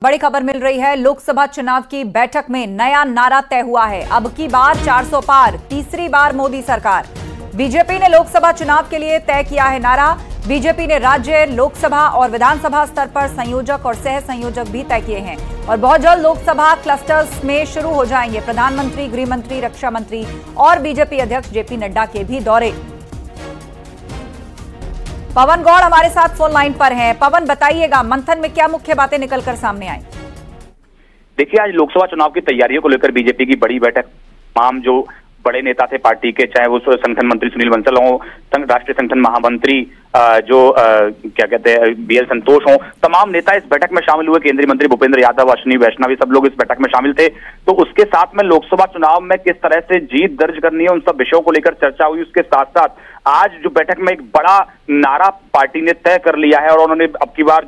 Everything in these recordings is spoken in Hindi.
बड़ी खबर मिल रही है। लोकसभा चुनाव की बैठक में नया नारा तय हुआ है। अब की बार 400 पार, तीसरी बार मोदी सरकार। बीजेपी ने लोकसभा चुनाव के लिए तय किया है नारा। बीजेपी ने राज्य, लोकसभा और विधानसभा स्तर पर संयोजक और सह संयोजक भी तय किए हैं और बहुत जल्द लोकसभा क्लस्टर्स में शुरू हो जाएंगे। प्रधानमंत्री, गृह मंत्री, रक्षा मंत्री और बीजेपी अध्यक्ष जेपी नड्डा के भी दौरे। पवन गौड़ हमारे साथ फोन लाइन पर हैं। पवन, बताइएगा मंथन में क्या मुख्य बातें निकलकर सामने आई? देखिए, आज लोकसभा चुनाव की तैयारियों को लेकर बीजेपी की बड़ी बैठक, तमाम जो बड़े नेता थे पार्टी के, चाहे वो संगठन मंत्री सुनील बंसल हो, राष्ट्रीय संगठन महामंत्री क्या कहते हैं बीएल संतोष हो, तमाम नेता इस बैठक में शामिल हुए। केंद्रीय मंत्री भूपेंद्र यादव, अश्विनी वैष्णव, सब लोग इस बैठक में शामिल थे। तो उसके साथ में लोकसभा चुनाव में किस तरह से जीत दर्ज करनी है, उन सब विषयों को लेकर चर्चा हुई। उसके साथ साथ आज जो बैठक में एक बड़ा नारा पार्टी ने तय कर लिया है और उन्होंने अब की बार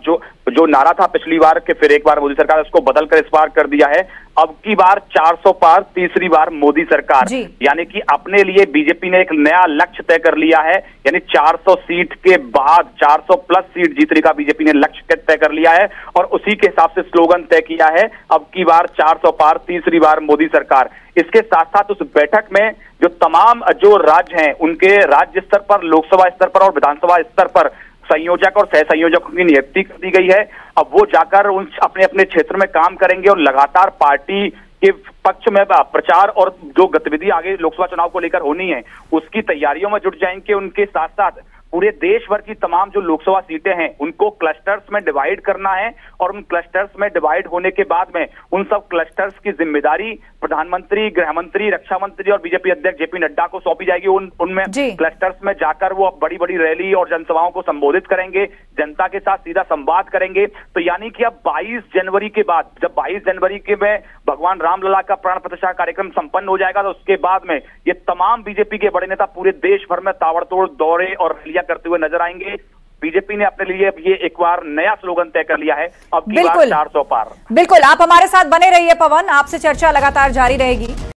जो नारा था पिछली बार के फिर एक बार मोदी सरकार, उसको बदलकर इस बार कर दिया है। अब की बार 400 पार, तीसरी बार मोदी सरकार। यानी कि अपने लिए बीजेपी ने एक नया लक्ष्य तय कर लिया है। यानी 400 सीट के बाद 400 प्लस सीट जीतने का बीजेपी ने लक्ष्य तय कर लिया है और उसी के हिसाब से स्लोगन तय किया है, अब की बार 400 पार, तीसरी बार मोदी सरकार। इसके साथ साथ उस बैठक में जो तमाम जो राज्य हैं, उनके राज्य स्तर पर, लोकसभा स्तर पर और विधानसभा स्तर पर संयोजक और सह संयोजकों की नियुक्ति कर दी गई है। अब वो जाकर उन अपने अपने क्षेत्र में काम करेंगे और लगातार पार्टी के पक्ष में प्रचार और जो गतिविधि आगे लोकसभा चुनाव को लेकर होनी है उसकी तैयारियों में जुट जाएंगे। उनके साथ साथ पूरे देश भर की तमाम जो लोकसभा सीटें हैं उनको क्लस्टर्स में डिवाइड करना है और उन क्लस्टर्स में डिवाइड होने के बाद में उन सब क्लस्टर्स की जिम्मेदारी प्रधानमंत्री, गृह मंत्री, रक्षा मंत्री और बीजेपी अध्यक्ष जेपी नड्डा को सौंपी जाएगी। उनमें क्लस्टर्स में जाकर वो बड़ी बड़ी रैली और जनसभाओं को संबोधित करेंगे, जनता के साथ सीधा संवाद करेंगे। तो यानी कि अब 22 जनवरी के बाद, जब 22 जनवरी के में भगवान रामलला का प्राण प्रतिष्ठा कार्यक्रम संपन्न हो जाएगा, तो उसके बाद में ये तमाम बीजेपी के बड़े नेता पूरे देश भर में ताबड़तोड़ दौरे और रैलियां करते हुए नजर आएंगे। बीजेपी ने अपने लिए ये एक बार नया स्लोगन तय कर लिया है, अब की बार 400 पार। बिल्कुल, आप हमारे साथ बने रहिए पवन, आपसे चर्चा लगातार जारी रहेगी।